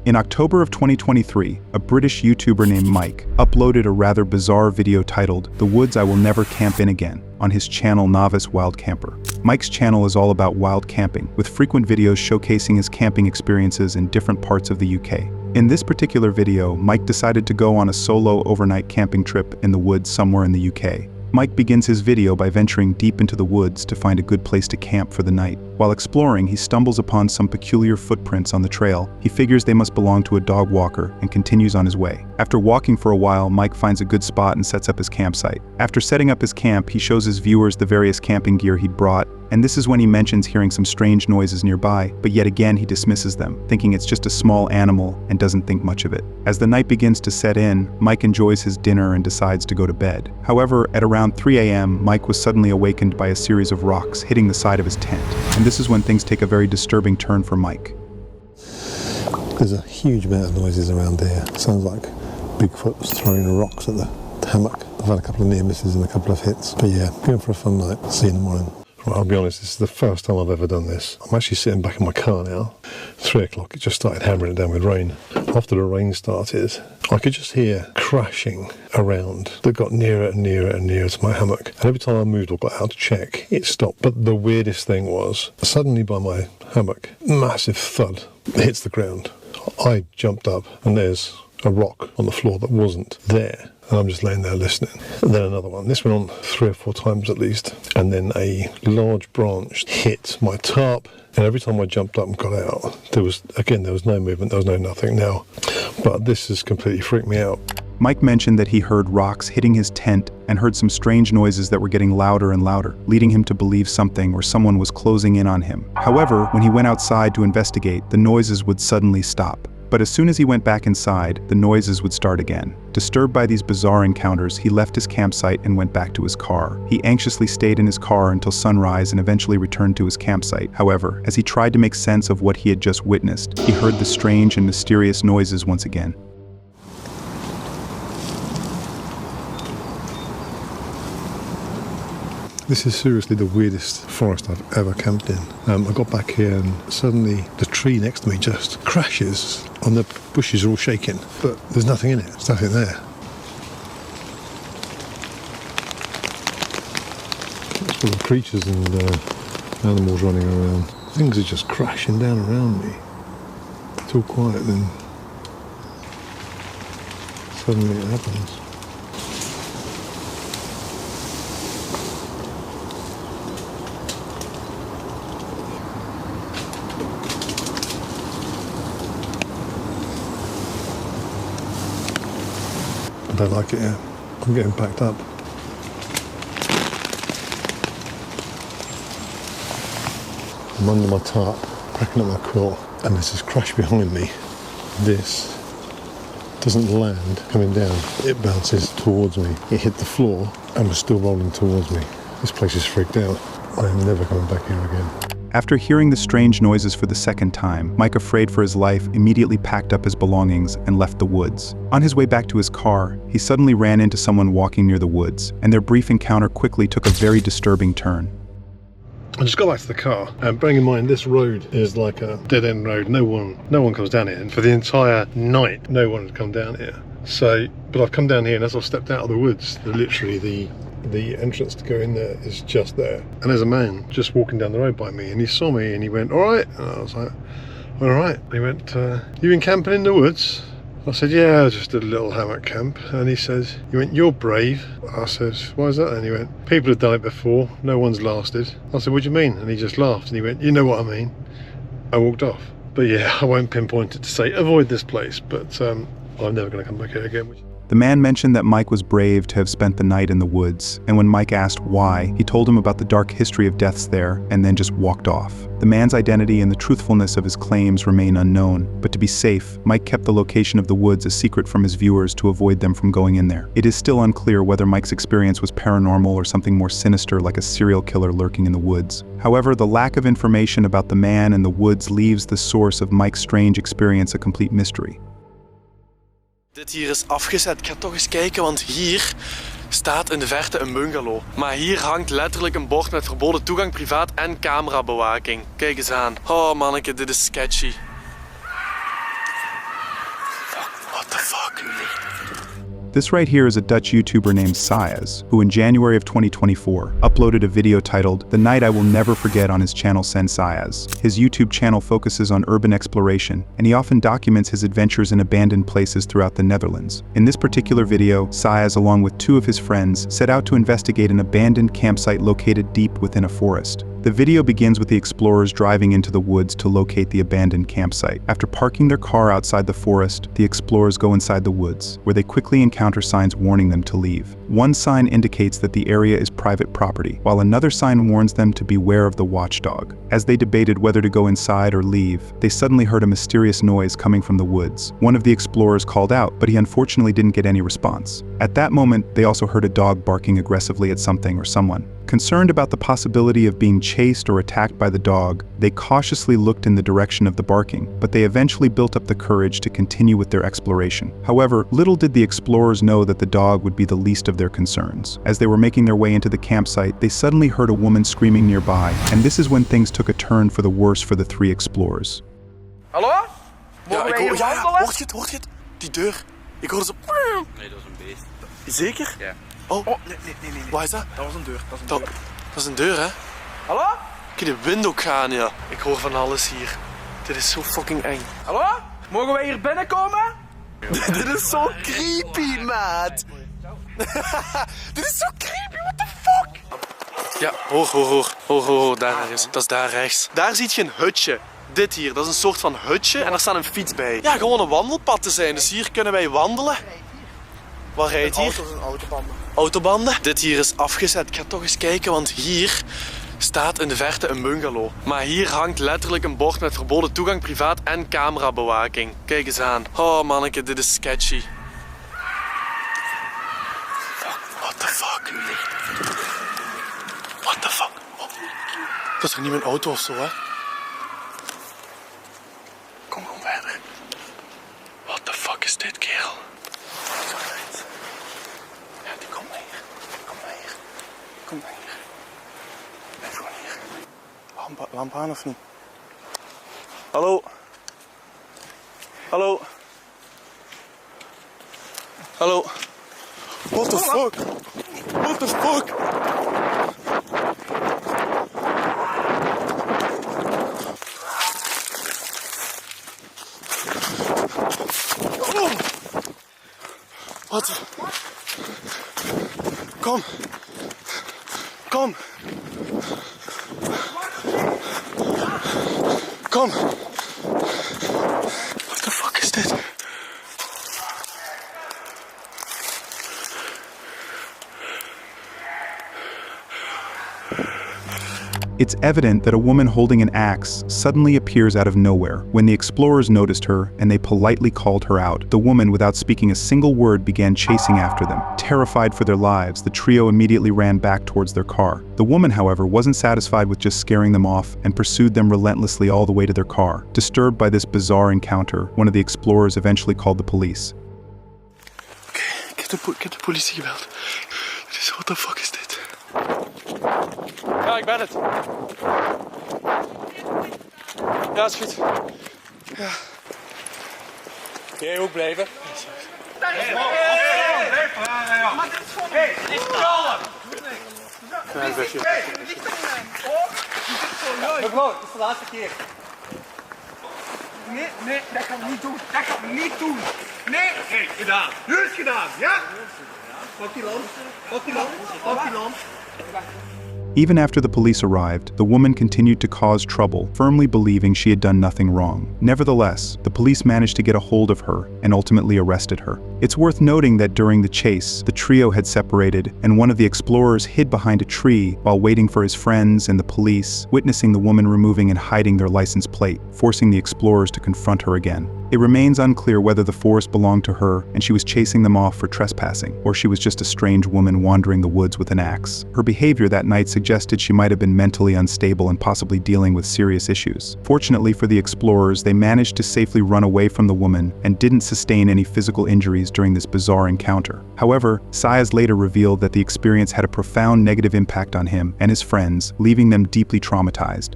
In October of 2023, a British YouTuber named Mike uploaded a rather bizarre video titled "The Woods I Will Never Camp In Again" on his channel Novice Wild Camper. Mike's channel is all about wild camping, with frequent videos showcasing his camping experiences in different parts of the UK. In this particular video, Mike decided to go on a solo overnight camping trip in the woods somewhere in the UK. Mike begins his video by venturing deep into the woods to find a good place to camp for the night. While exploring, he stumbles upon some peculiar footprints on the trail. He figures they must belong to a dog walker and continues on his way. After walking for a while, Mike finds a good spot and sets up his campsite. After setting up his camp, he shows his viewers the various camping gear he'd brought, and this is when he mentions hearing some strange noises nearby, but yet again he dismisses them, thinking it's just a small animal and doesn't think much of it. As the night begins to set in, Mike enjoys his dinner and decides to go to bed. However, at around 3 a.m., Mike was suddenly awakened by a series of rocks hitting the side of his tent, and this is when things take a very disturbing turn for Mike. There's a huge amount of noises around here. It sounds like Bigfoot was throwing rocks at the hammock. I've had a couple of near misses and a couple of hits, but yeah, going for a fun night. See you in the morning. Right, I'll be honest, this is the first time I've ever done this. I'm actually sitting back in my car now. 3 o'clock, it just started hammering it down with rain. After the rain started, I could just hear crashing around that got nearer and nearer and nearer to my hammock. And every time I moved or got out to check, it stopped. But the weirdest thing was, suddenly by my hammock, massive thud hits the ground. I jumped up and there's a rock on the floor that wasn't there. And I'm just laying there listening. And then another one. This went on 3 or 4 times at least. And then a large branch hit my tarp. And every time I jumped up and got out, there was no movement, there was no nothing now. But this has completely freaked me out. Mike mentioned that he heard rocks hitting his tent and heard some strange noises that were getting louder and louder, leading him to believe something or someone was closing in on him. However, when he went outside to investigate, the noises would suddenly stop. But as soon as he went back inside, the noises would start again. Disturbed by these bizarre encounters, he left his campsite and went back to his car. He anxiously stayed in his car until sunrise and eventually returned to his campsite. However, as he tried to make sense of what he had just witnessed, he heard the strange and mysterious noises once again. This is seriously the weirdest forest I've ever camped in. I got back here and suddenly the tree next to me just crashes and the bushes are all shaking, but there's nothing in it, there's nothing there. It's full of creatures and animals running around. Things are just crashing down around me. It's all quiet, then suddenly it happens. I don't like it here. I'm getting packed up. I'm under my tarp, packing up my quilt, and there's this crash behind me. This doesn't land coming down. It bounces towards me. It hit the floor and was still rolling towards me. This place is freaked out. I'm never coming back here again. After hearing the strange noises for the second time, Mike, afraid for his life, immediately packed up his belongings and left the woods. On his way back to his car, he suddenly ran into someone walking near the woods, and their brief encounter quickly took a very disturbing turn. I just got back to the car, and bearing in mind this road is like a dead-end road. No one comes down here, and for the entire night, no one had come down here. But I've come down here, and as I've stepped out of the woods, literally the entrance to go in there is just there. And there's a man just walking down the road by me, and he saw me and he went, "All right." And I was like, "All right." And he went, "You been camping in the woods?" I said, "Yeah, just a little hammock camp." And he says, "You're brave." I said, "Why is that?" And he went, "People have done it before, no one's lasted." I said, "What do you mean?" And he just laughed and he went, "You know what I mean." I walked off. But yeah, I won't pinpoint it to say avoid this place, but I'm never going to come back here again. The man mentioned that Mike was brave to have spent the night in the woods, and when Mike asked why, he told him about the dark history of deaths there and then just walked off. The man's identity and the truthfulness of his claims remain unknown, but to be safe, Mike kept the location of the woods a secret from his viewers to avoid them from going in there. It is still unclear whether Mike's experience was paranormal or something more sinister like a serial killer lurking in the woods. However, the lack of information about the man in the woods leaves the source of Mike's strange experience a complete mystery. Dit hier is afgezet. Ik ga toch eens kijken, want hier staat in de verte een bungalow. Maar hier hangt letterlijk een bord met verboden toegang, privaat en camerabewaking. Kijk eens aan. Oh manneke, dit is sketchy. This right here is a Dutch YouTuber named Sayas, who in January of 2024 uploaded a video titled "The Night I Will Never Forget" on his channel Send Sayas. His YouTube channel focuses on urban exploration, and he often documents his adventures in abandoned places throughout the Netherlands. In this particular video, Sayas, along with two of his friends, set out to investigate an abandoned campsite located deep within a forest. The video begins with the explorers driving into the woods to locate the abandoned campsite. After parking their car outside the forest, the explorers go inside the woods, where they quickly encounter signs warning them to leave. One sign indicates that the area is private property, while another sign warns them to beware of the watchdog. As they debated whether to go inside or leave, they suddenly heard a mysterious noise coming from the woods. One of the explorers called out, but he unfortunately didn't get any response. At that moment, they also heard a dog barking aggressively at something or someone. Concerned about the possibility of being chased or attacked by the dog, they cautiously looked in the direction of the barking, but they eventually built up the courage to continue with their exploration. However, little did the explorers know that the dog would be the least of their concerns. As they were making their way into the campsite, they suddenly heard a woman screaming nearby, and this is when things took a turn for the worse for the three explorers. Hallo? Ja, Mogen wij hier ja, wandelen? hoort je het? Die deur. Ik hoorde ze... Nee, dat is een beest. Zeker? Ja. Oh, Nee. wat is dat? Dat was een deur. Dat is een Dat, deur. dat is een deur, hè? Hallo? Kun je de wind ook gaan, ja. Ik hoor van alles hier. Dit is zo fucking eng. Hallo? Mogen wij hier binnenkomen? Dit is zo creepy, maat. Dit is zo creepy, what the fuck? Ja, hoor, daar ergens. Dat is daar rechts. Daar ziet je een hutje. Dit hier, dat is een soort van hutje en daar staat een fiets bij. Ja, gewoon een wandelpad te zijn, dus hier kunnen wij wandelen. Wat rijdt hier? Auto's en autobanden. Autobanden. Dit hier is afgezet. Ik ga toch eens kijken, want hier staat in de verte een bungalow. Maar hier hangt letterlijk een bord met verboden toegang, privaat en camerabewaking. Kijk eens aan. Oh manneke, dit is sketchy. What the fuck? What the fuck? Oh. Dat is er niet mijn auto of zo, hè? Kom verder. What the fuck is dit, kerel? Ja, die komt naar hier. Kom naar hier. Blijf gewoon hier. Lamp aan of niet? Hallo? Hallo? Hallo? What the fuck? What the fuck? Oh. Wat? Kom. Kom. Kom. What the fuck is dit? It's evident that a woman holding an axe suddenly appears out of nowhere. When the explorers noticed her and they politely called her out, the woman, without speaking a single word, began chasing after them. Terrified for their lives, the trio immediately ran back towards their car. The woman, however, wasn't satisfied with just scaring them off and pursued them relentlessly all the way to their car. Disturbed by this bizarre encounter, one of the explorers eventually called the police. Oké, ik heb de politie gebeld. Dus what the fuck is dit? Ja, ik ben het. Ja, is goed. Ja. Jij ook blijven? Maar dit is gewoon... Hé, niet kalm! Niet te Mevrouw, het is de laatste keer. Nee, dat kan ik niet doen. Dat kan ik niet doen. Nee! Oké, gedaan. Nu is het gedaan, ja? Pak die lamp. Pak die lamp. Pak die lamp. Even after the police arrived, the woman continued to cause trouble, firmly believing she had done nothing wrong. Nevertheless, the police managed to get a hold of her and ultimately arrested her. It's worth noting that during the chase, the trio had separated, and one of the explorers hid behind a tree while waiting for his friends and the police, witnessing the woman removing and hiding their license plate, forcing the explorers to confront her again. It remains unclear whether the forest belonged to her and she was chasing them off for trespassing, or she was just a strange woman wandering the woods with an axe. Her behavior that night suggested she might have been mentally unstable and possibly dealing with serious issues. Fortunately for the explorers, they managed to safely run away from the woman and didn't sustain any physical injuries during this bizarre encounter. However, Sayas later revealed that the experience had a profound negative impact on him and his friends, leaving them deeply traumatized.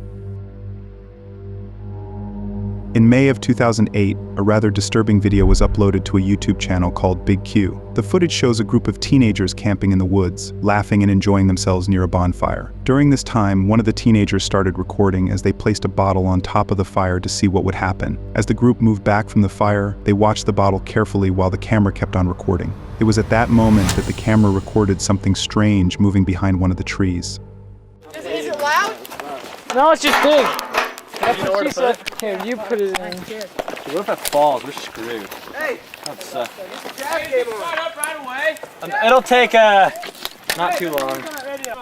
In May of 2008, a rather disturbing video was uploaded to a YouTube channel called Big Q. The footage shows a group of teenagers camping in the woods, laughing and enjoying themselves near a bonfire. During this time, one of the teenagers started recording as they placed a bottle on top of the fire to see what would happen. As the group moved back from the fire, they watched the bottle carefully while the camera kept on recording. It was at that moment that the camera recorded something strange moving behind one of the trees. Is it loud? No, it's just big. That's what she said. Here, you put it in. What if it falls? We're screwed. Hey, That's, grab cable. Start up right away. it'll take not too long.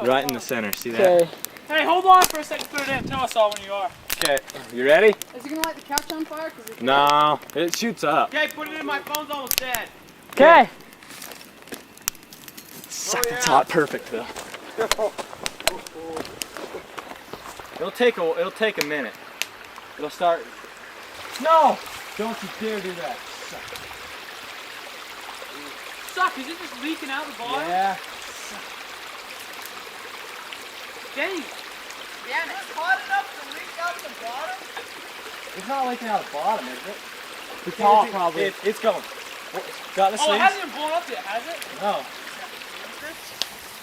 Right in the center. See that? Okay. Hey, hold on for a second. Put it in. Tell us all when you are. Okay. You ready? Is it gonna light the couch on fire? No. It shoots up. Okay, put it in. My phone's almost dead. Okay. It's hot. Perfect though. It'll take a minute. It'll start. No! Don't you dare do that. Suck, is it just leaking out the bottom? Yeah. Dang. Yeah, and it's hot enough to leak out the bottom? It's not leaking out the bottom, is it? The top, probably. It's going. Got the Oh, it sleeves? hasn't even blown up yet, has it? No.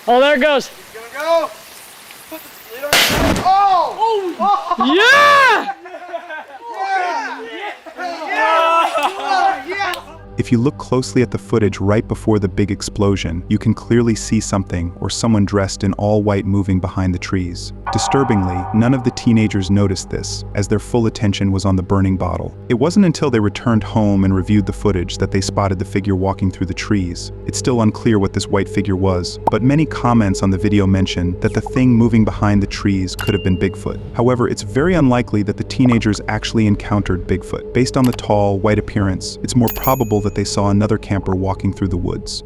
Oh, there it goes. It's gonna go. Put the lid on it. Oh! Yeah! If you look closely at the footage right before the big explosion, you can clearly see something or someone dressed in all white moving behind the trees. Disturbingly, none of the teenagers noticed this, as their full attention was on the burning bottle. It wasn't until they returned home and reviewed the footage that they spotted the figure walking through the trees. It's still unclear what this white figure was, but many comments on the video mention that the thing moving behind the trees could have been Bigfoot. However, it's very unlikely that the teenagers actually encountered Bigfoot. Based on the tall, white appearance, it's more probable that they saw another camper walking through the woods.